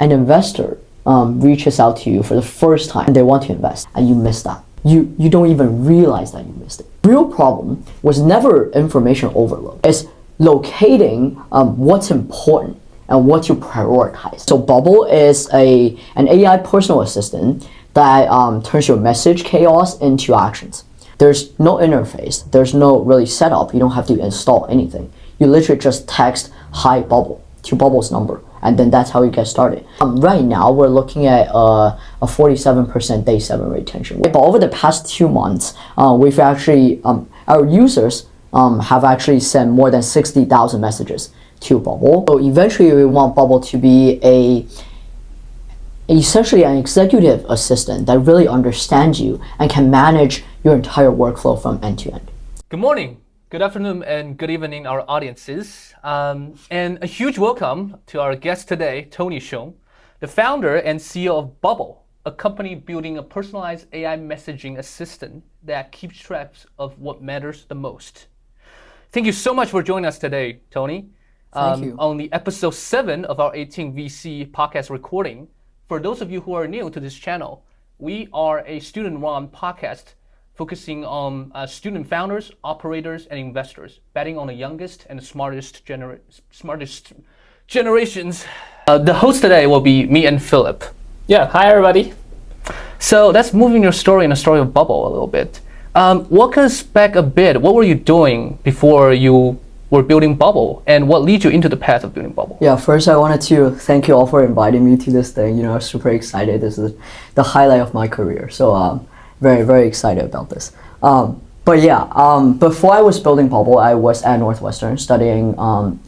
An investor reaches out to you for the first time and they want to invest and you miss that. You don't even realize that you missed it. Real problem was never information overload. It's locating what's important and what you prioritize. So Bubbl is an AI personal assistant that turns your message chaos into actions. There's no interface. There's no really setup. You don't have to install anything. You literally just text hi Bubbl to Bubbl's number, and then that's how you get started. Right now, we're looking at a 47% day 7 retention. But over the past 2 months, we've actually, our users have actually sent more than 60,000 messages to Bubbl. So eventually, we want Bubbl to be essentially an executive assistant that really understands you and can manage your entire workflow from end to end. Good morning, good afternoon, and good evening, our audiences. And a huge welcome to our guest today, Tony Xiong, the founder and CEO of Bubbl, a company building a personalized AI messaging assistant that keeps track of what matters the most. Thank you so much for joining us today, Tony. Thank you. On the episode 7 of our 18 VC podcast recording. For those of you who are new to this channel, we are a student-run podcast focusing on student founders, operators, and investors, betting on the youngest and the smartest generations. The host today will be me and Philip. Yeah, hi everybody. So that's moving your story and the story of Bubbl a little bit. Walk us back a bit. What were you doing before you were building Bubbl, and what leads you into the path of building Bubbl? Yeah, first I wanted to thank you all for inviting me to this thing. You know, I'm super excited. This is the highlight of my career. So very, very excited about this. But yeah, before I was building Bubbl, I was at Northwestern studying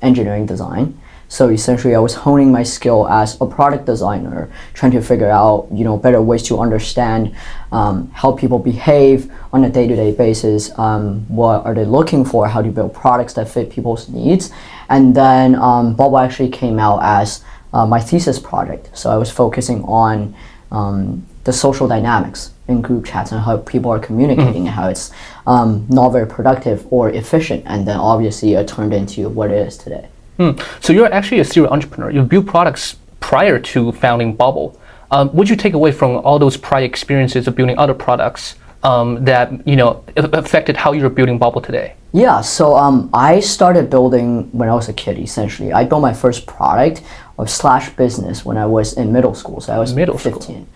engineering design. So essentially I was honing my skill as a product designer, trying to figure out, you know, better ways to understand how people behave on a day-to-day basis, what are they looking for, how to build products that fit people's needs. And then Bubbl actually came out as my thesis project. So I was focusing on the social dynamics in group chats and how people are communicating and how it's not very productive or efficient. And then obviously it turned into what it is today. So you're actually a serial entrepreneur. You built products prior to founding Bubbl. What you take away from all those prior experiences of building other products that affected how you're building Bubbl today? Yeah, so I started building when I was a kid. Essentially, I built my first product or / business when I was in middle school. So I was 15.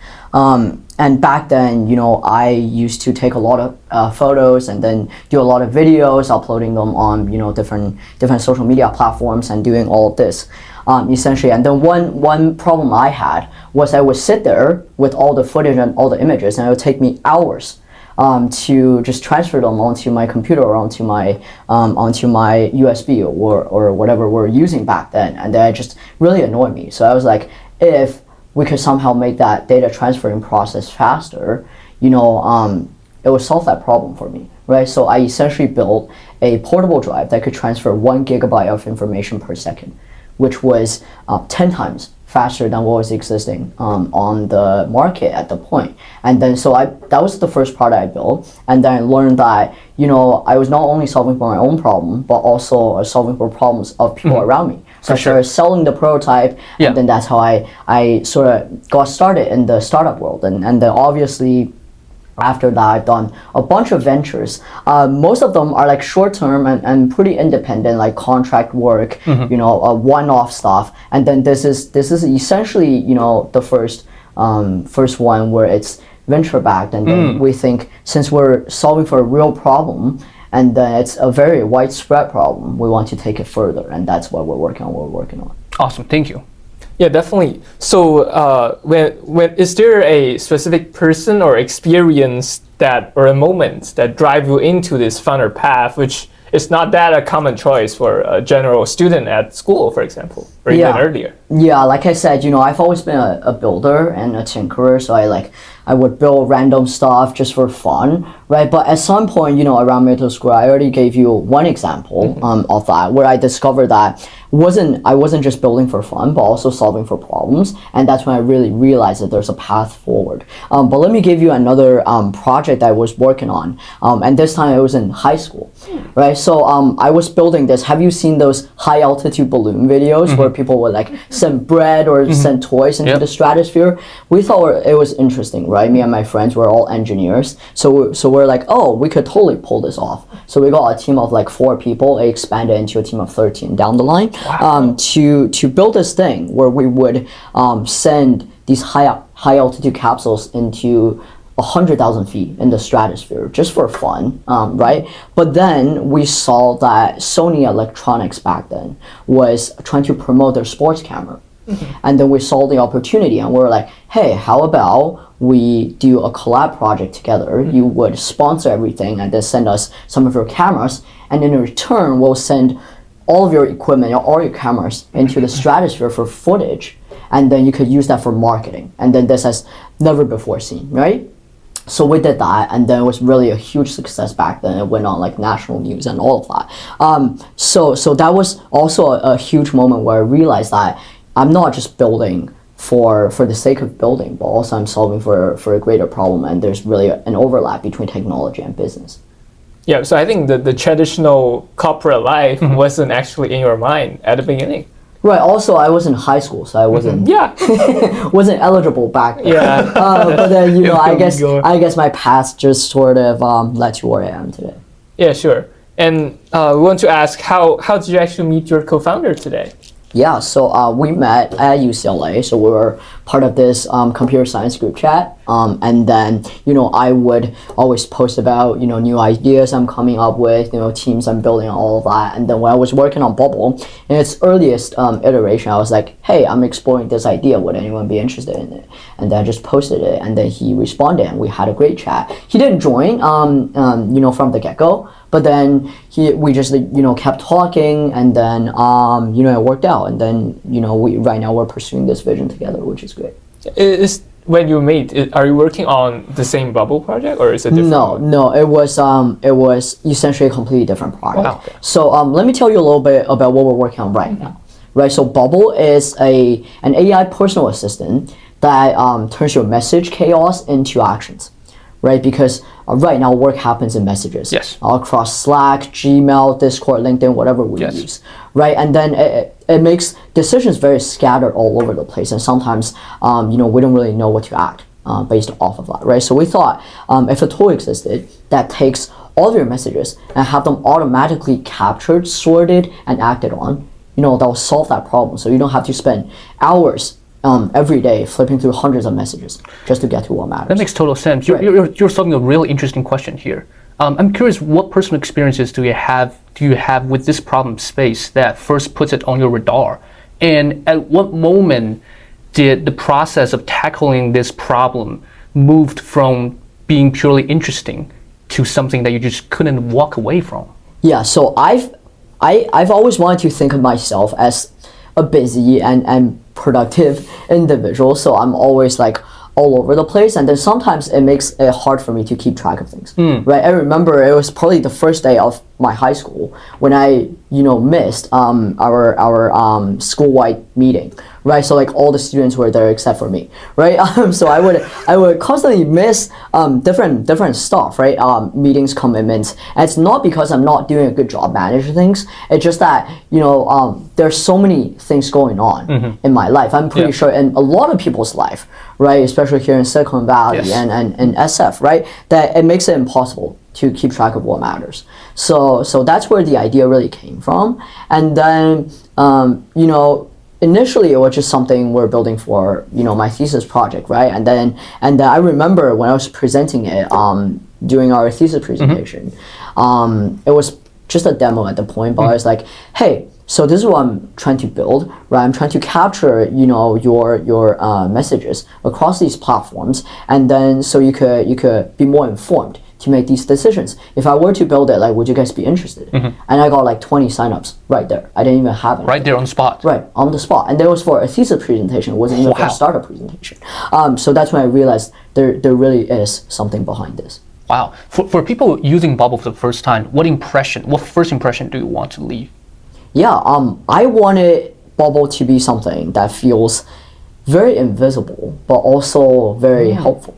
And back then, you know, I used to take a lot of photos and then do a lot of videos, uploading them on, you know, different social media platforms and doing all of this, essentially. And then one problem I had was I would sit there with all the footage and all the images, and it would take me hours to just transfer them onto my computer or onto my USB or whatever we're using back then, and that just really annoyed me. So I was like, if we could somehow make that data transferring process faster, you know, it would solve that problem for me, right? So I essentially built a portable drive that could transfer 1 gigabyte of information per second, which was 10 times faster than what was existing on the market at the point. And then so that was the first product I built, and then I learned that, you know, I was not only solving for my own problem, but also solving for problems of people around me. So I started selling the prototype, and then that's how I sort of got started in the startup world. And then obviously after that, I've done a bunch of ventures. Most of them are like short-term and pretty independent, like contract work, you know, one-off stuff. And then this is essentially, you know, the first one where it's venture-backed. And then we think, since we're solving for a real problem, and then it's a very widespread problem, we want to take it further, and that's what we're working on. Awesome, thank you. Yeah, definitely. So when is there a specific person or experience or a moment that drive you into this founder path, which is not that a common choice for a general student at school, for example, or even earlier? Yeah, like I said, you know, I've always been a builder and a tinkerer, so I would build random stuff just for fun, right? But at some point, you know, around middle school, I already gave you one example of that, where I discovered that I wasn't just building for fun, but also solving for problems, and that's when I really realized that there's a path forward. But let me give you another project I was working on, and this time it was in high school, right? So I was building this. Have you seen those high altitude balloon videos where people would like send bread or send toys into the stratosphere. We thought it was interesting, right? Me and my friends were all engineers, so we're like, oh, we could totally pull this off. So we got a team of like 4 people. It expanded into a team of 13 down the line. To build this thing where we would send these high altitude capsules into 100,000 feet in the stratosphere just for fun, right? But then we saw that Sony Electronics back then was trying to promote their sports camera. And then we saw the opportunity and we were like, hey, how about we do a collab project together? You would sponsor everything and then send us some of your cameras, and in return we'll send all of your equipment, all your cameras into the stratosphere for footage, and then you could use that for marketing. And then this has never before seen, right? So we did that, and then it was really a huge success back then. It went on like national news and all of that. So that was also a huge moment where I realized that I'm not just building for the sake of building, but also I'm solving for a greater problem, and there's really an overlap between technology and business. Yeah, so I think the traditional corporate life wasn't actually in your mind at the beginning. Right. Also, I was in high school, so I wasn't wasn't eligible back then. Yeah. But then I guess my past just sort of led to where I am today. Yeah, sure. And we want to ask, how did you actually meet your co-founder today? Yeah, so we met at UCLA, so we were part of this computer science group chat, and then I would always post about new ideas I'm coming up with, teams I'm building, all of that. And then when I was working on Bubbl in its earliest iteration, I was like, hey, I'm exploring this idea, would anyone be interested in it? And then I just posted it, and then he responded, and we had a great chat. He didn't join from the get-go, but then we just kept talking, and then it worked out, and then right now we're pursuing this vision together, which is great. When you meet, are you working on the same Bubbl project, or is it different? No, it was essentially a completely different project. Wow. So let me tell you a little bit about what we're working on right now. Right, so Bubbl is an AI personal assistant that turns your message chaos into actions. Right, because right now work happens in messages. Yes. Across Slack, Gmail, Discord, LinkedIn, whatever we use. Right, and then it makes decisions very scattered all over the place, and sometimes we don't really know what to act based off of that. Right, so we thought if a tool existed that takes all of your messages and have them automatically captured, sorted, and acted on, that will solve that problem. So you don't have to spend hours every day flipping through hundreds of messages just to get to what matters. That makes total sense. You're solving a really interesting question here. I'm curious, what personal experiences do you have with this problem space that first puts it on your radar? And at what moment did the process of tackling this problem moved from being purely interesting to something that you just couldn't walk away from? Yeah, so I've always wanted to think of myself as a busy and productive individual, so I'm always like all over the place, and then sometimes it makes it hard for me to keep track of things. Right, I remember it was probably the first day of my high school when I missed our school-wide meeting. Right, so like all the students were there except for me. Right, so I would constantly miss different stuff. Right, meetings, commitments, and it's not because I'm not doing a good job managing things. It's just that there's so many things going on in my life. I'm pretty sure in a lot of people's life, right, especially here in Silicon Valley and SF, right, that it makes it impossible to keep track of what matters. So that's where the idea really came from. And then initially it was just something we're building for my thesis project, right? And then I remember when I was presenting it during our thesis presentation, it was just a demo at the point, but I was like, hey, so this is what I'm trying to build, right? I'm trying to capture your messages across these platforms, and then so you could be more informed to make these decisions. If I were to build it, like, would you guys be interested? And I got like 20 signups right there. I didn't even have it. Right there on the spot. Right, on the spot. And that was for a thesis presentation. It wasn't even for a startup presentation. So that's when I realized there really is something behind this. Wow. For people using Bubbl for the first time, what first impression do you want to leave? Yeah, I wanted Bubbl to be something that feels very invisible, but also very helpful,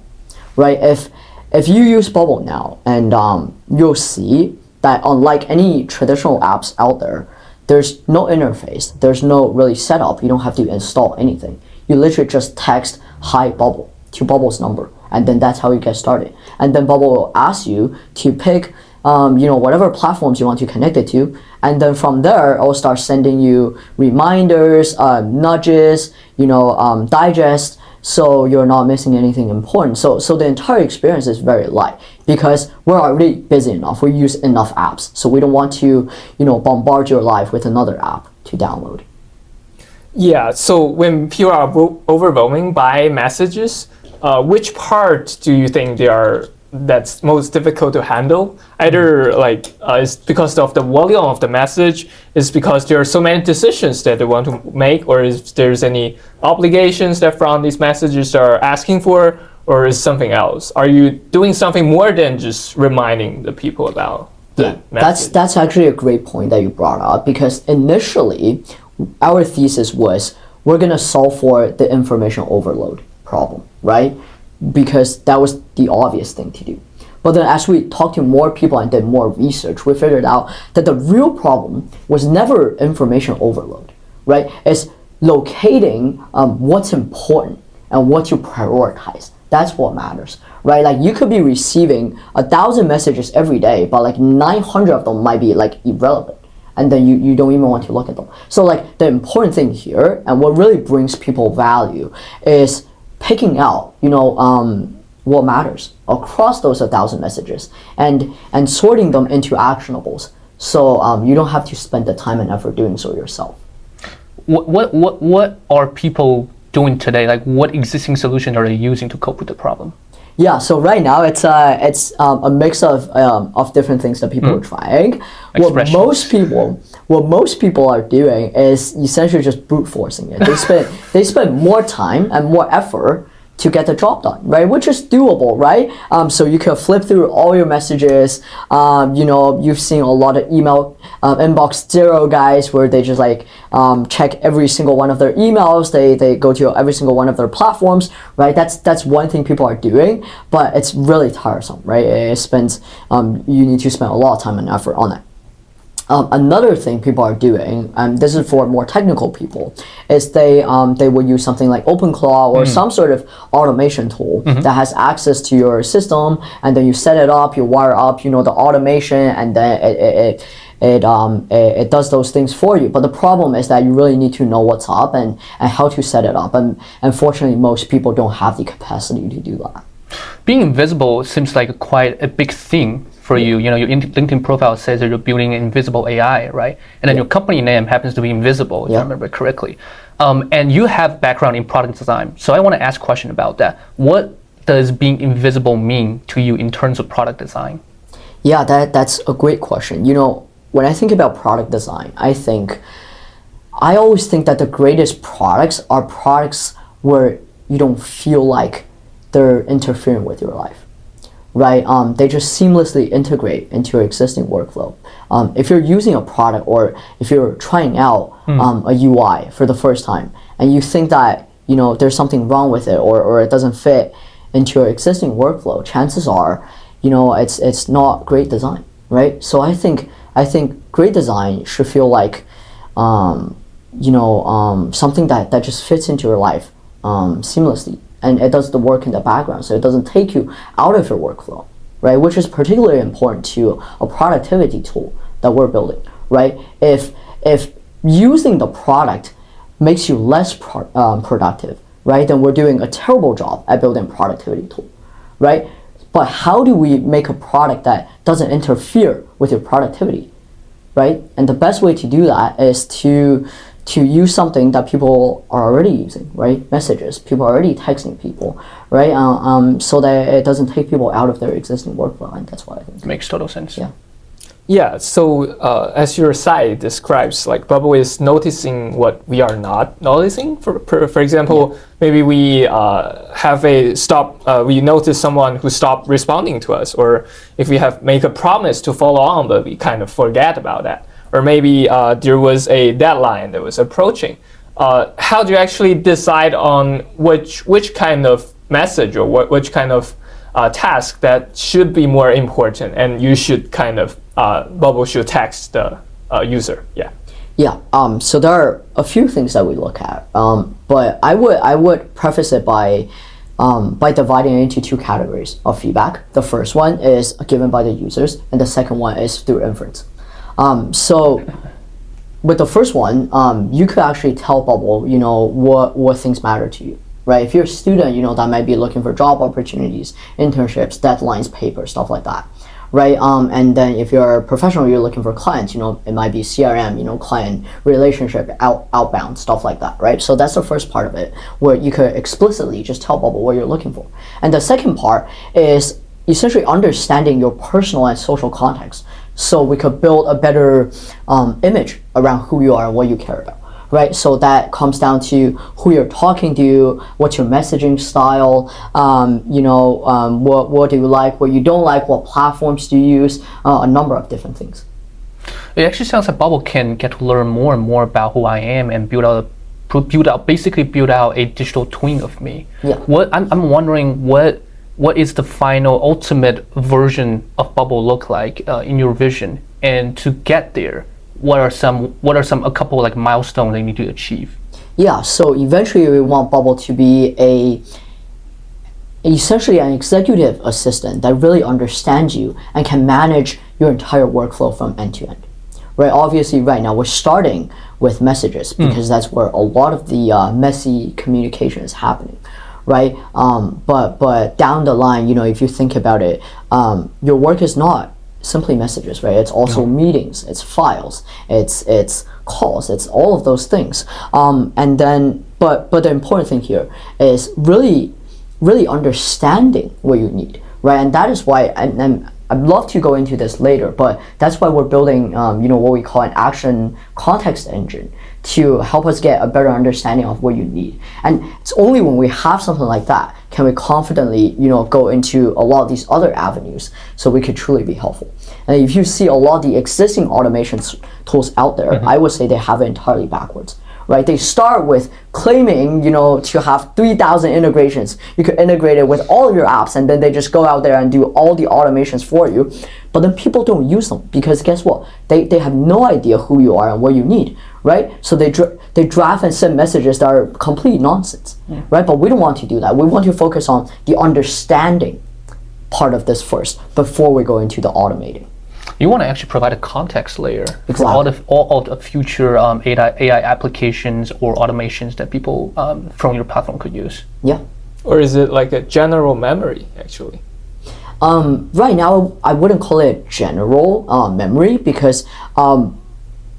right? If you use Bubbl now, and you'll see that unlike any traditional apps out there, there's no interface, there's no really setup. You don't have to install anything. You literally just text hi Bubbl to Bubbl's number, and then that's how you get started. And then Bubbl will ask you to pick whatever platforms you want to connect it to, and then from there it will start sending you reminders, nudges, digest, so you're not missing anything important. So the entire experience is very light because we're already busy enough. We use enough apps, so we don't want to bombard your life with another app to download. Yeah, so when people are overwhelming by messages, which part do you think that's most difficult to handle? Either it's because of the volume of the message, is because there are so many decisions that they want to make, or is there's any obligations that from these messages are asking for, or is something else? Are you doing something more than just reminding the people about the message? That's actually a great point that you brought up, because initially our thesis was we're gonna solve for the information overload problem, right? Because that was the obvious thing to do. But then as we talked to more people and did more research, we figured out that the real problem was never information overload, right? It's locating what's important and what you prioritize. That's what matters, right? Like you could be receiving 1,000 messages every day, but like 900 of them might be like irrelevant. And then you don't even want to look at them. So like the important thing here, and what really brings people value, is picking out, what matters across those 1,000 messages and sorting them into actionables. So you don't have to spend the time and effort doing so yourself. What are people doing today? Like what existing solution are they using to cope with the problem? Yeah, so right now it's a mix of different things that people are trying. What most people are doing is essentially just brute forcing it. They spend more time and more effort to get the job done, right? Which is doable, right? So you can flip through all your messages. You've seen a lot of email inbox zero guys where they just check every single one of their emails. They go to every single one of their platforms, right? That's one thing people are doing, but it's really tiresome, right? You need to spend a lot of time and effort on it. Another thing people are doing, and this is for more technical people, is they will use something like OpenClaw or some sort of automation tool that has access to your system, and then you set it up, you wire up, the automation, and then it does those things for you. But the problem is that you really need to know what's up and how to set it up, and unfortunately most people don't have the capacity to do that. Being invisible seems like quite a big thing for you. Your LinkedIn profile says that you're building invisible AI, right? And then your company name happens to be Invisible, if I remember correctly. And you have background in product design. So I want to ask a question about that. What does being invisible mean to you in terms of product design? Yeah, that's a great question. When I think about product design, I always think that the greatest products are products where you don't feel like they're interfering with your life, right? They just seamlessly integrate into your existing workflow. If you're using a product, or if you're trying out a UI for the first time, and you think that there's something wrong with it, or it doesn't fit into your existing workflow, chances are it's not great design, right? So I think great design should feel like something that just fits into your life seamlessly. And it does the work in the background, so it doesn't take you out of your workflow, right? Which is particularly important to a productivity tool that we're building, right? If using the product makes you less productive, right, then we're doing a terrible job at building a productivity tool, right? But how do we make a product that doesn't interfere with your productivity, right? And the best way to do that is to use something that people are already using, right? Messages, people are already texting people, right? So that it doesn't take people out of their existing workflow, and that's what I think. Makes total sense. Yeah. Yeah, so as your site describes, Bubbl is noticing what we are not noticing. For example, maybe we have we notice someone who stopped responding to us, or if we make a promise to follow on, but we kind of forget about that. Or maybe there was a deadline that was approaching. How do you actually decide on which kind of message or which kind of task that should be more important, and you should Bubbl should text the user? Yeah. So there are a few things that we look at. But I would preface it by dividing it into two categories of feedback. The first one is given by the users, and the second one is through inference. So with the first one, you could actually tell Bubbl, what things matter to you, right? If you're a student, that might be looking for job opportunities, internships, deadlines, papers, stuff like that, right? And then if you're a professional, you're looking for clients, it might be CRM, client relationship, outbound, stuff like that, right? So that's the first part of it, where you could explicitly just tell Bubbl what you're looking for. And the second part is essentially understanding your personal and social context, so we could build a better image around who you are and what you care about, right? So that comes down to who you're talking to, what's your messaging style, what do you like, what you don't like, what platforms do you use, a number of different things. It actually sounds like Bubbl can get to learn more and more about who I am and build out a digital twin of me. Yeah. I'm wondering what is the final ultimate version of Bubbl look like in your vision, and to get there, what are a couple like milestones they need to achieve? Yeah, so eventually we want Bubbl to be essentially an executive assistant that really understands you and can manage your entire workflow from end to end, right? Obviously right now we're starting with messages because that's where a lot of the messy communication is happening, right? But down the line, if you think about it, your work is not simply messages, right? It's also meetings, it's files, it's calls, it's all of those things. And then, but the important thing here is really understanding what you need, right? And that is why, and I'd love to go into this later, but that's why we're building, what we call an action context engine to help us get a better understanding of what you need. And it's only when we have something like that can we confidently, go into a lot of these other avenues so we could truly be helpful. And if you see a lot of the existing automation tools out there, I would say they have it entirely backwards, right? They start with claiming, to have 3,000 integrations. You could integrate it with all of your apps, and then they just go out there and do all the automations for you. But then people don't use them because guess what? They have no idea who you are and what you need, right? So they draft and send messages that are complete nonsense, right? But we don't want to do that. We want to focus on the understanding part of this first before we go into the automating. You want to actually provide a context layer for Exactly. all of the future AI applications or automations that people from your platform could use. Yeah. Or is it like a general memory, actually? Right now, I wouldn't call it general memory because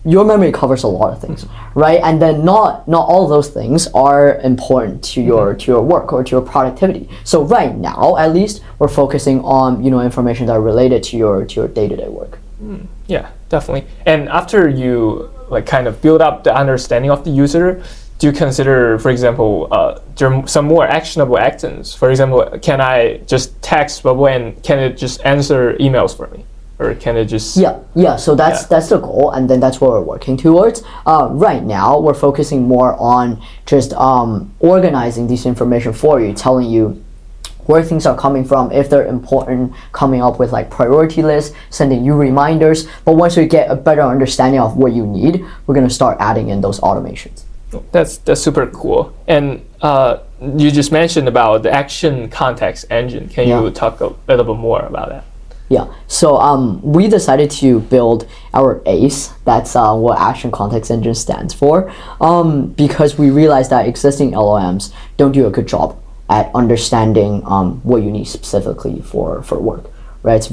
your memory covers a lot of things, right? And then not all of those things are important to your work or to your productivity. So right now, at least, we're focusing on information that are related to your day-to-day work. Yeah, definitely. And after you kind of build up the understanding of the user, do you consider, for example, there are some more actionable actions? For example, can I just text Bubbl and can it just answer emails for me? Or can it just... Yeah. So that's the goal, and then that's what we're working towards. Right now, we're focusing more on just organizing this information for you, telling you where things are coming from, if they're important, coming up with priority lists, sending you reminders. But once we get a better understanding of what you need, we're going to start adding in those automations. That's super cool. And you just mentioned about the action context engine. Can you talk a little bit more about that? Yeah, so we decided to build our ACE, that's what Action Context Engine stands for, because we realized that existing LLMs don't do a good job at understanding what you need specifically for work, right? It's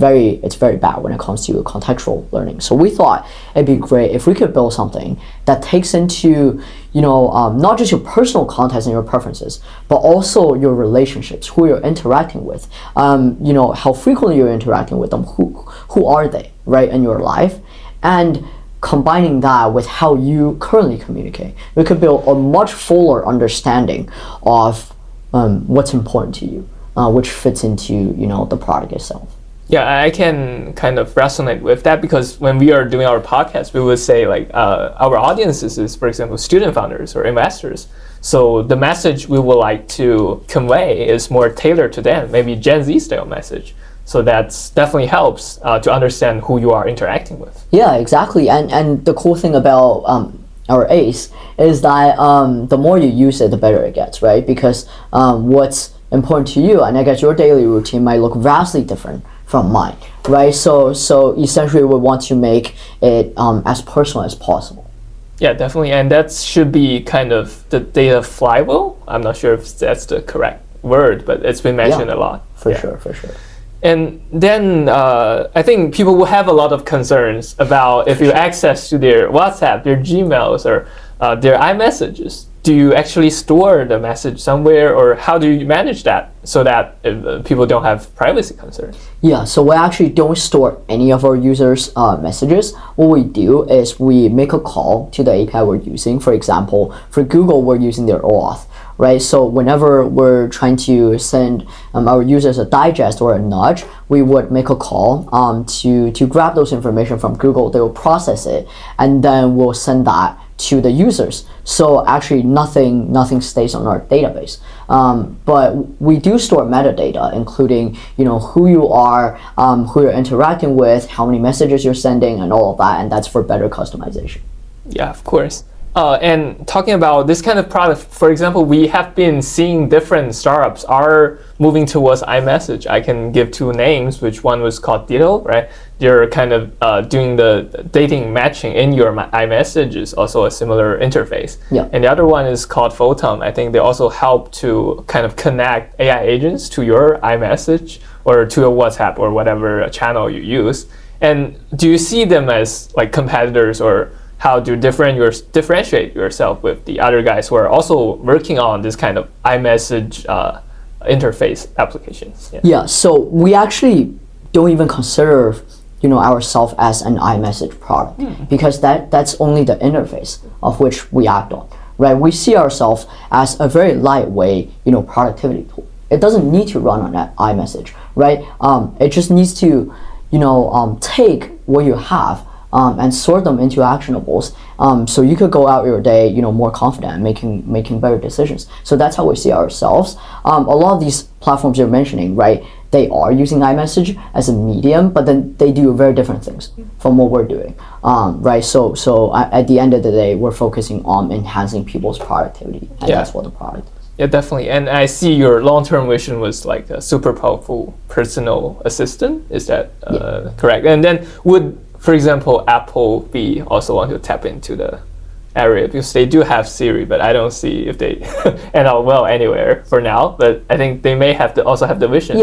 very bad when it comes to contextual learning. So we thought it'd be great if we could build something that takes into not just your personal context and your preferences, but also your relationships, who you're interacting with, how frequently you're interacting with them, who are they, right, in your life, and combining that with how you currently communicate. We could build a much fuller understanding of what's important to you, which fits into the product itself. Yeah, I can kind of resonate with that because when we are doing our podcast, we would say our audiences is, for example, student founders or investors. So the message we would like to convey is more tailored to them, maybe Gen Z style message. So that's definitely helps to understand who you are interacting with. Yeah, exactly. And the cool thing about our ACE is that the more you use it, the better it gets, right? Because what's important to you, and I guess your daily routine might look vastly different from mine, right? So essentially we want to make it as personal as possible. Yeah, definitely. And that should be kind of the data flywheel. I'm not sure if that's the correct word, but it's been mentioned a lot. For sure. And then I think people will have a lot of concerns about if you access to their WhatsApp, their Gmails, or their iMessages. Do you actually store the message somewhere, or how do you manage that so that people don't have privacy concerns? Yeah, so we actually don't store any of our users' messages. What we do is we make a call to the API we're using. For example, for Google, we're using their OAuth, right? So whenever we're trying to send our users a digest or a nudge, we would make a call to grab those information from Google. They will process it, and then we'll send that to the users. So actually nothing stays on our database. But we do store metadata, including who you are, who you're interacting with, how many messages you're sending, and all of that, and that's for better customization. Yeah, of course. And talking about this kind of product, for example, we have been seeing different startups are moving towards iMessage. I can give two names, which one was called Ditto, right? They're kind of doing the dating matching in your iMessage is also a similar interface. Yeah. And the other one is called Photon. I think they also help to kind of connect AI agents to your iMessage or to your WhatsApp or whatever channel you use. And do you see them as like competitors, or how do you differentiate yourself with the other guys who are also working on this kind of iMessage interface applications? Yeah, so we actually don't even consider ourselves as an iMessage product because that's only the interface of which we act on, right? We see ourselves as a very lightweight productivity tool. It doesn't need to run on that iMessage, right? It just needs to take what you have and sort them into actionables, so you could go out your day more confident and making better decisions. So that's how we see ourselves. A lot of these platforms you're mentioning, right, they are using iMessage as a medium, but then they do very different things from what we're doing, right? So at the end of the day, we're focusing on enhancing people's productivity, and that's what the product is. Yeah, definitely. And I see your long-term vision was like a super powerful personal assistant. Is that correct? And then would, for example, Apple be also want to tap into the area, because they do have Siri, but I don't see if they end up well anywhere for now. But I think they may have to also have the vision.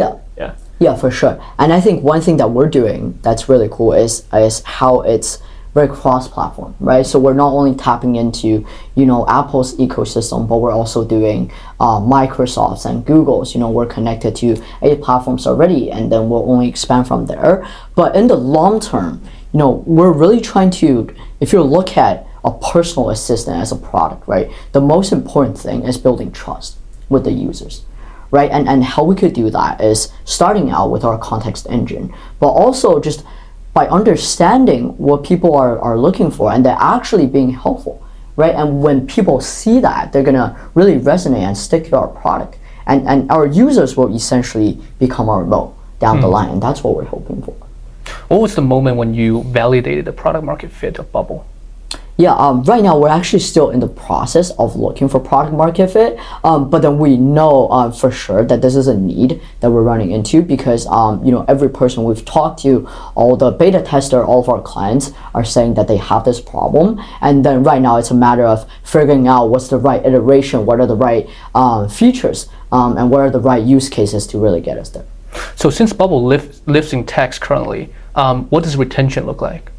Yeah, for sure. And I think one thing that we're doing that's really cool is how it's very cross-platform, right? So we're not only tapping into Apple's ecosystem, but we're also doing Microsoft's and Google's. We're connected to 8 platforms already, and then we'll only expand from there. But in the long term, we're really trying to, if you look at a personal assistant as a product, right, the most important thing is building trust with the users, right? And how we could do that is starting out with our context engine, but also just by understanding what people are looking for, and they're actually being helpful, right? And when people see that, they're gonna really resonate and stick to our product, and our users will essentially become our moat down the line, and that's what we're hoping for. What was the moment when you validated the product market fit of Bubbl? Yeah, right now we're actually still in the process of looking for product market fit, but then we know for sure that this is a need that we're running into, because every person we've talked to, all the beta tester, all of our clients are saying that they have this problem, and then right now it's a matter of figuring out what's the right iteration, what are the right features, and what are the right use cases to really get us there. So since Bubbl lives in text currently, what does retention look like?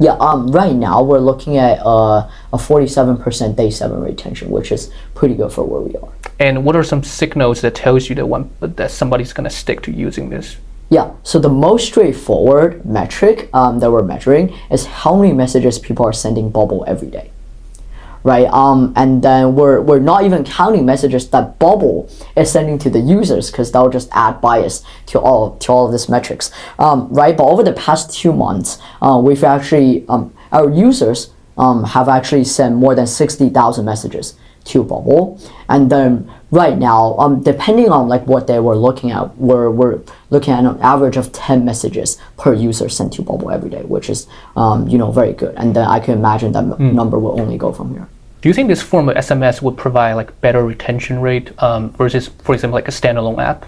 Yeah, right now we're looking at a 47% day 7 retention, which is pretty good for where we are. And what are some signals that tells you that somebody's going to stick to using this? Yeah, so the most straightforward metric that we're measuring is how many messages people are sending Bubbl every day, right? And then we're not even counting messages that Bubbl is sending to the users, because that'll just add bias to all of these metrics, right? But over the past 2 months, we've actually our users have actually sent more than 60,000 messages to Bubbl. And then right now, depending on like what they were looking at, we're looking at an average of 10 messages per user sent to Bubbl every day, which is very good. And then I can imagine that number will only go from here. Do you think this form of SMS would provide like better retention rate versus, for example, like a standalone app?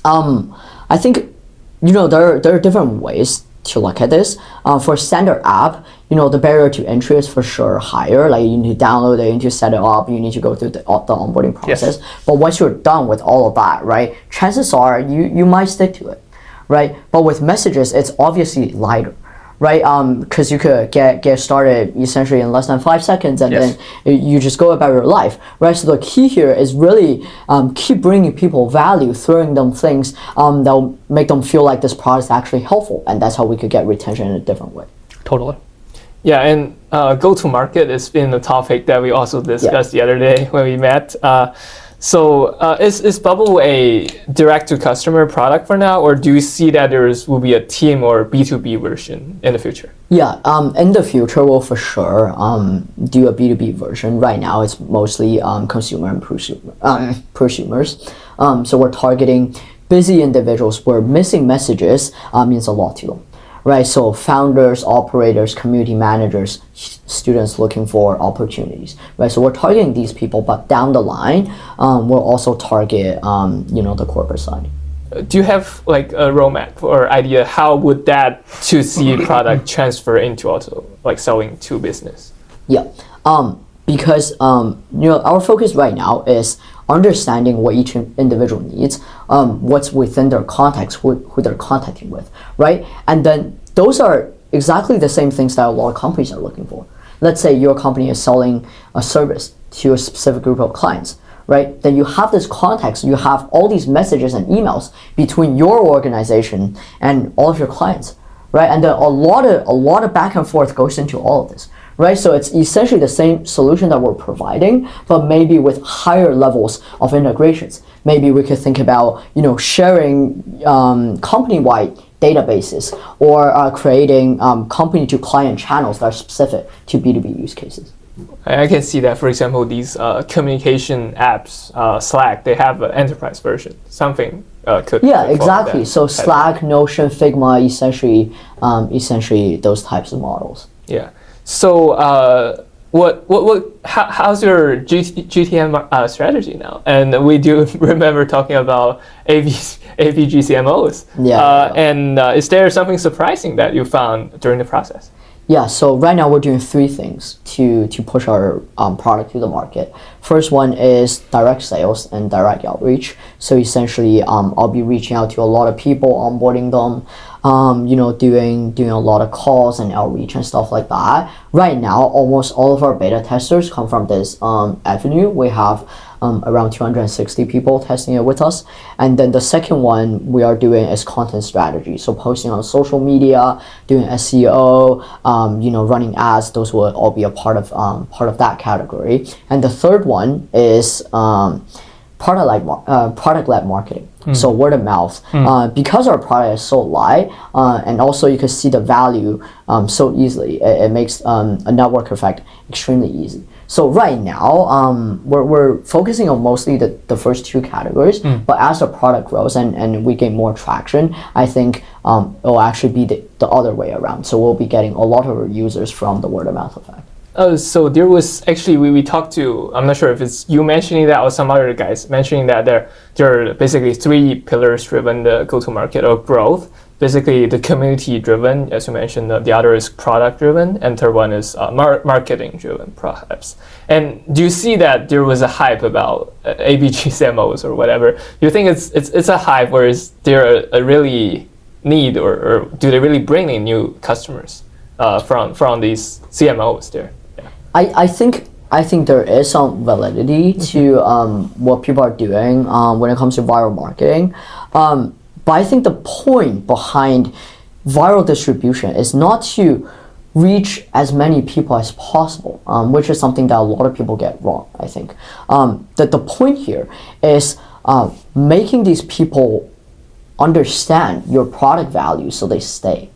I think there are different ways to look at this. For standard app, the barrier to entry is for sure higher. Like you need to download it, you need to set it up, you need to go through the onboarding process. Yes. But once you're done with all of that, right, chances are you might stick to it, right? But with messages, it's obviously lighter, right? Because you could get started essentially in less than 5 seconds, and then you just go about your life, right? So the key here is really keep bringing people value, throwing them things that'll make them feel like this product is actually helpful, and that's how we could get retention in a different way. Totally. Yeah, and go-to-market has been a topic that we also discussed the other day when we met. So is Bubbl a direct-to-customer product for now, or do you see that will be a team or B2B version in the future? Yeah, in the future, we'll for sure do a B2B version. Right now, it's mostly consumer and prosumers. So we're targeting busy individuals where missing messages means a lot to them. Right, so founders, operators, community managers, students looking for opportunities. Right, so we're targeting these people, but down the line, we'll also target, the corporate side. Do you have like a roadmap or idea how would that 2C product transfer into also like selling to business? Yeah, because our focus right now is understanding what each individual needs, what's within their context, who they're contacting with, right? And then those are exactly the same things that a lot of companies are looking for. Let's say your company is selling a service to a specific group of clients, right? Then you have this context, you have all these messages and emails between your organization and all of your clients, right? And then a lot of back and forth goes into all of this. Right, so it's essentially the same solution that we're providing, but maybe with higher levels of integrations. Maybe we could think about, sharing company-wide databases, or creating company-to-client channels that are specific to B2B use cases. I can see that, for example, these communication apps, Slack, they have an enterprise version. Something could. Yeah, exactly. So Slack, Notion, Figma, essentially those types of models. Yeah. So how's your GTM strategy now? And we do remember talking about AV GCMOs. And is there something surprising that you found during the process? Yeah, so right now we're doing 3 things to push our product to the market. First one is direct sales and direct outreach. So essentially, I'll be reaching out to a lot of people, onboarding them, doing a lot of calls and outreach and stuff like that. Right now, almost all of our beta testers come from this avenue. We have around 260 people testing it with us. And then the second one we are doing is content strategy. So posting on social media, doing SEO, running ads, those will all be a part of that category. And the third one is product-led marketing. So word of mouth. Because our product is so light, and also you can see the value so easily, it makes a network effect extremely easy. So right now, we're focusing on mostly the first 2 categories, but as the product grows and we gain more traction, I think it will actually be the other way around. So we'll be getting a lot of our users from the word of mouth effect. So there was actually, we talked to, I'm not sure if it's you mentioning that or some other guys mentioning that there are basically 3 pillars driven the go-to-market or growth. Basically the community driven, as you mentioned, the other is product driven, and third one is marketing driven perhaps. And do you see that there was a hype about ABGCMOs or whatever? Do you think it's a hype, or is there a really need, or do they really bring in new customers from these CMOs there? I think there is some validity to what people are doing when it comes to viral marketing. But I think the point behind viral distribution is not to reach as many people as possible, which is something that a lot of people get wrong, I think. That the point here is making these people understand your product value so they stay.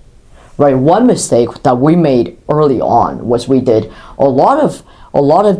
right? One mistake that we made early on was we did a lot of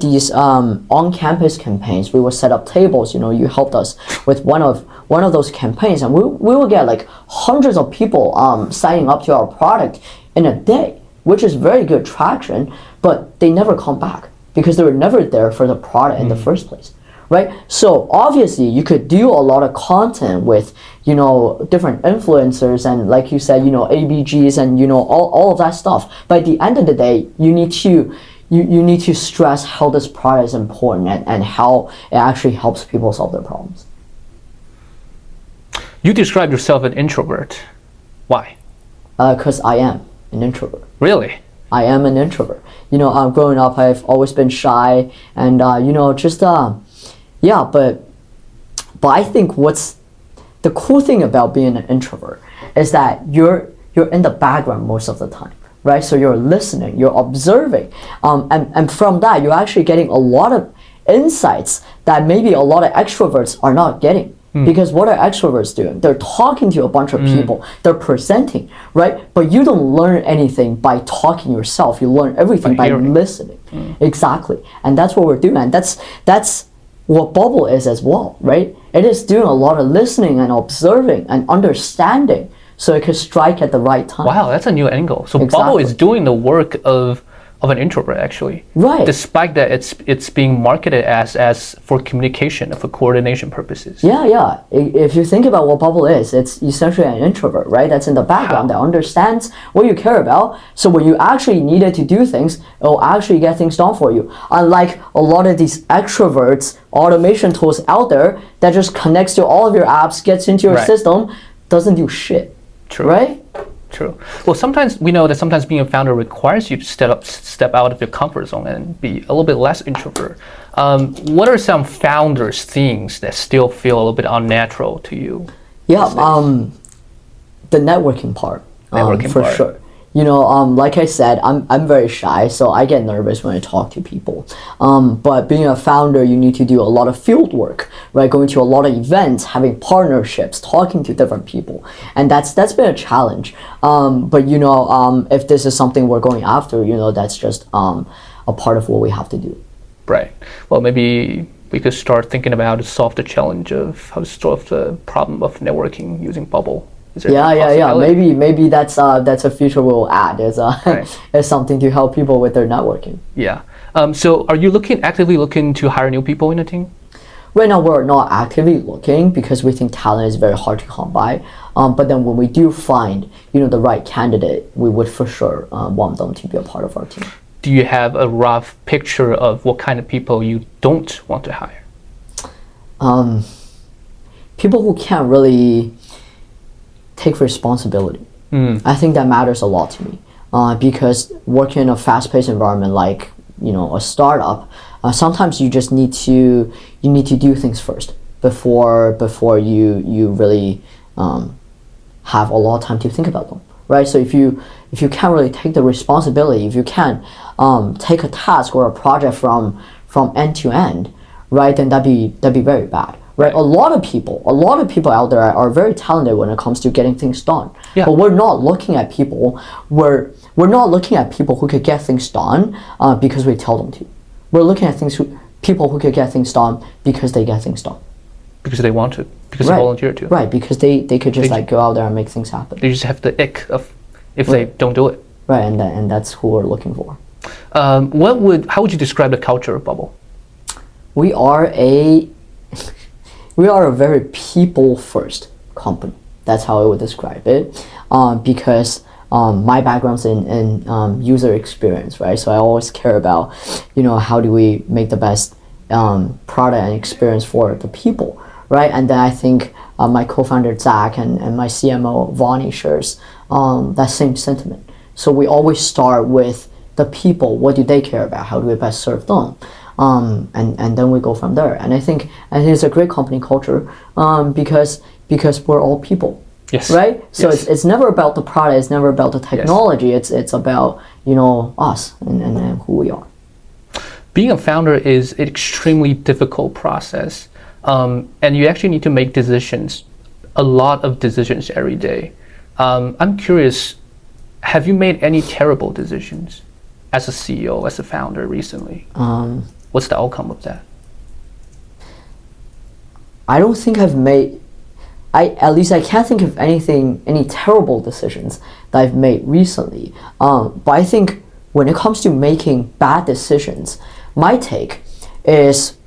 these on-campus campaigns. We would set up tables. You helped us with one of those campaigns, and we will get like hundreds of people signing up to our product in a day, which is very good traction. But they never come back because they were never there for the product in the first place, right? So obviously you could do a lot of content with different influencers and, like you said, ABGs and all of that stuff. But at the end of the day, you need to stress how this product is important and how it actually helps people solve their problems. You describe yourself an introvert. Why? Because I am an introvert. Really? I am an introvert. Growing up, I've always been shy and, but I think what's the cool thing about being an introvert is that you're in the background most of the time, right? So you're listening, you're observing, and from that, you're actually getting a lot of insights that maybe a lot of extroverts are not getting. Because what are extroverts doing? They're talking to a bunch of people. They're presenting, right? But you don't learn anything by talking yourself. You learn everything by listening. Exactly. And that's what we're doing. And that's what Bubbl is as well, right? It is doing a lot of listening and observing and understanding so it can strike at the right time. Wow, that's a new angle. So Bubbl is doing the work of an introvert, actually. Right. Despite that it's being marketed as for communication, for coordination purposes. Yeah. If you think about what Bubbl is, it's essentially an introvert, right? That's in the background, that understands what you care about. So when you actually needed to do things, it'll actually get things done for you. Unlike a lot of these extroverts, automation tools out there that just connects to all of your apps, gets into your system, doesn't do shit. True. Right? True. Well, sometimes we know that sometimes being a founder requires you to step out of your comfort zone and be a little bit less introvert. What are some founders' things that still feel a little bit unnatural to you? Yeah, the networking part. For sure. Like I said, I'm very shy, so I get nervous when I talk to people. But being a founder, you need to do a lot of field work, right? Going to a lot of events, having partnerships, talking to different people, and that's been a challenge. But if this is something we're going after, that's just a part of what we have to do. Right. Well, maybe we could start thinking about how to solve the challenge of how to solve the problem of networking using Bubbl. Yeah. Maybe that's a feature we'll add as something to help people with their networking. Yeah. So are you actively looking to hire new people in the team? Right now, we're not actively looking because we think talent is very hard to come by. But then when we do find the right candidate, we would for sure want them to be a part of our team. Do you have a rough picture of what kind of people you don't want to hire? People who can't really take responsibility. I think that matters a lot to me because working in a fast-paced environment like a startup, sometimes you just need to do things first before you really have a lot of time to think about them, right? So if you can't really take the responsibility, if you can't take a task or a project from end to end, right, then that'd be very bad. Right, a lot of people out there are very talented when it comes to getting things done. Yeah. But we're not looking at people. We're not looking at people who could get things done because we tell them to. We're looking at people who could get things done because they get things done. Because they want to. Because they volunteer to. Right, because they could just go out there and make things happen. They just have the ick of if they don't do it. Right, and that's who we're looking for. How would you describe the culture of Bubbl? We are a very people-first company. That's how I would describe it. Because my background's in user experience, right? So I always care about, how do we make the best product and experience for the people, right? And then I think my co-founder Zach and my CMO Vonnie shares that same sentiment. So we always start with the people. What do they care about? How do we best serve them? And then we go from there. And I think it's a great company culture because we're all people. Yes. Right? So it's never about the product, it's never about the technology, it's about, us and who we are. Being a founder is an extremely difficult process. And you actually need to make decisions, a lot of decisions every day. I'm curious, have you made any terrible decisions as a CEO, as a founder recently? What's the outcome of that? I don't think I've made, at least I can't think of any terrible decisions that I've made recently. But I think when it comes to making bad decisions, my take is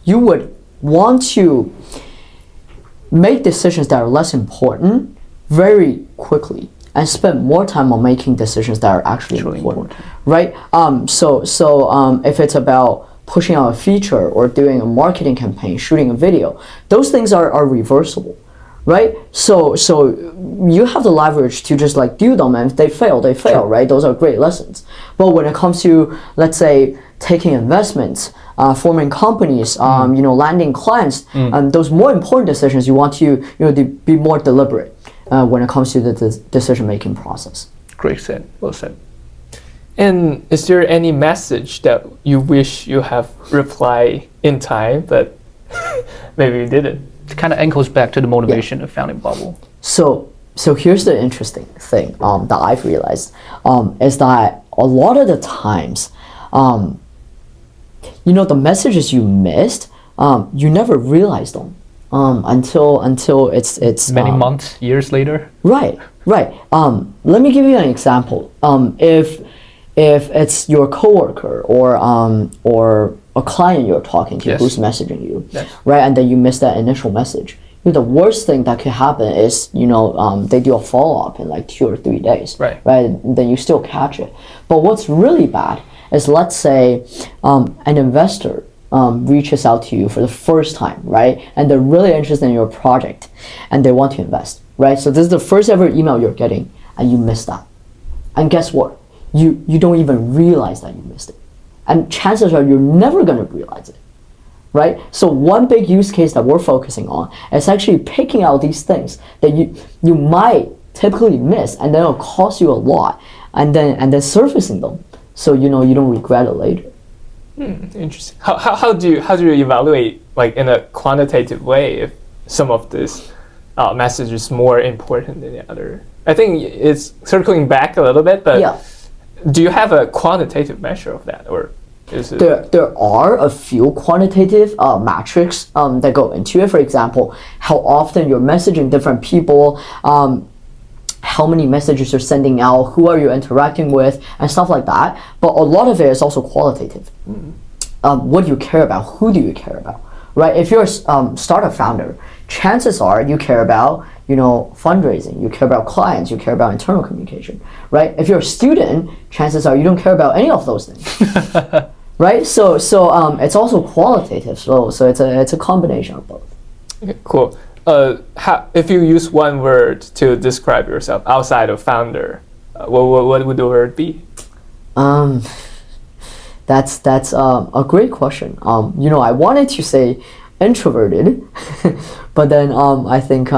you would want to make decisions that are less important very quickly and spend more time on making decisions that are actually important, right? So if it's about pushing out a feature or doing a marketing campaign, shooting a video, those things are reversible, right? So you have the leverage to just like do them, and if they fail, they fail, right? Those are great lessons. But when it comes to, let's say, taking investments, forming companies, landing clients, those more important decisions, you want to be more deliberate when it comes to the decision-making process. Great said, well said. And is there any message that you wish you have replied in time, but maybe you didn't? It kind of anchors back to the motivation of founding Bubbl. So here's the interesting thing that I've realized is that a lot of the times, the messages you missed, you never realized them until it's many months, years later. Right. Let me give you an example. If it's your coworker or a client you're talking to who's messaging you, right, and then you miss that initial message, the worst thing that could happen is they do a follow-up in like 2 or 3 days, right? Then you still catch it. But what's really bad is, let's say an investor reaches out to you for the first time, right, and they're really interested in your project and they want to invest, right? So this is the first ever email you're getting and you miss that, and guess what? You don't even realize that you missed it. And chances are you're never going to realize it, right? So one big use case that we're focusing on is actually picking out these things that you might typically miss, and then it'll cost you a lot, and then surfacing them so you don't regret it later. Interesting. How do you evaluate, like, in a quantitative way, if some of this message is more important than the other? I think it's circling back a little bit, but do you have a quantitative measure of that, or is it? There are a few quantitative metrics that go into it. For example, how often you're messaging different people, how many messages you're sending out, who are you interacting with, and stuff like that. But a lot of it is also qualitative. What do you care about? Who do you care about? Right? If you're a startup founder, chances are you care about fundraising, you care about clients, you care about internal communication, right? If you're a student, chances are you don't care about any of those things, right? So it's also qualitative. So it's a combination of both. Okay, cool. If you use one word to describe yourself outside of founder, what would the word be? That's a great question. I wanted to say introverted, but then I think.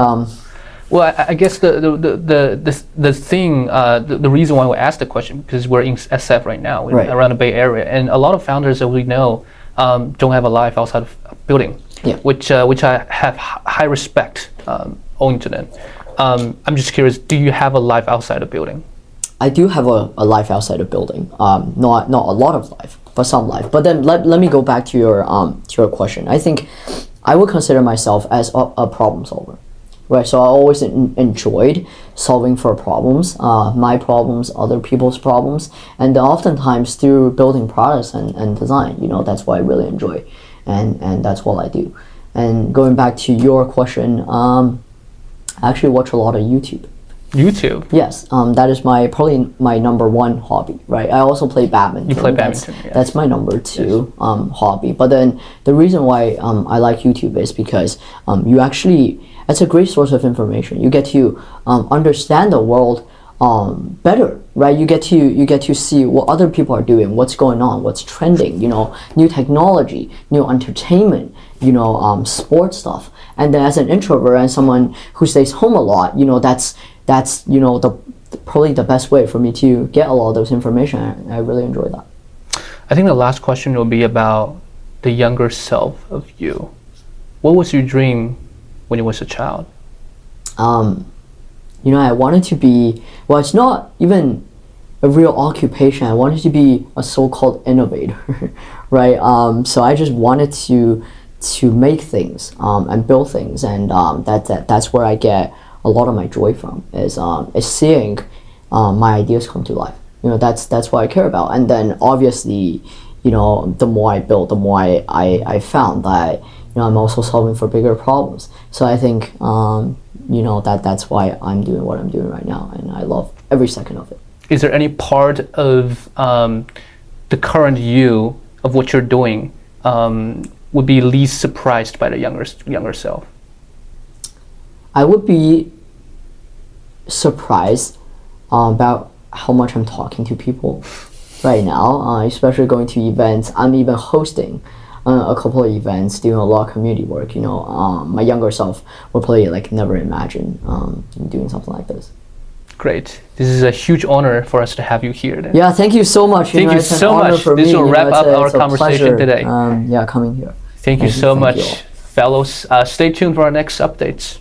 Well, I guess the thing, the reason why we asked the question, because we're in SF right now, around the Bay Area, and a lot of founders that we know don't have a life outside of building, which I have high respect owing to them. I'm just curious, do you have a life outside of building? I do have a life outside of building. Not a lot of life, but some life. But then let me go back to your question. I think I would consider myself as a problem solver. Right, so I always enjoyed solving for problems, my problems, other people's problems, and oftentimes through building products and design, that's what I really enjoy, and that's what I do. And going back to your question, I actually watch a lot of YouTube. YouTube? Yes, that is probably my number one hobby, right? I also play badminton. You play badminton, yes. That's my number two hobby. But then the reason why I like YouTube is because it's a great source of information. You get to understand the world better, right? You get to see what other people are doing, what's going on, what's trending, new technology, new entertainment, sports stuff. And then as an introvert and someone who stays home a lot, that's probably the best way for me to get a lot of those information. I really enjoy that. I think the last question will be about the younger self of you. What was your dream when you was a child? you know, I wanted to be, well, it's not even a real occupation. I wanted to be a so-called innovator, right? So I just wanted to make things and build things, and that's where I get a lot of my joy from, is seeing my ideas come to life. You know, that's what I care about. And then obviously, you know, the more I build, the more I found that, you know, I'm also solving for bigger problems. So I think, you know, that's why I'm doing what I'm doing right now, and I love every second of it. Is there any part of the current you, of what you're doing, would be least surprised by the younger self? I would be surprised about how much I'm talking to people right now, especially going to events. I'm even hosting a couple of events, doing a lot of community work. You know, my younger self would probably like never imagine doing something like this. Great. This is a huge honor for us to have you here. Then. Yeah, thank you so much. Thank you so much. This will wrap up our conversation today. Yeah, coming here. Thank you so much, fellows. Stay tuned for our next updates.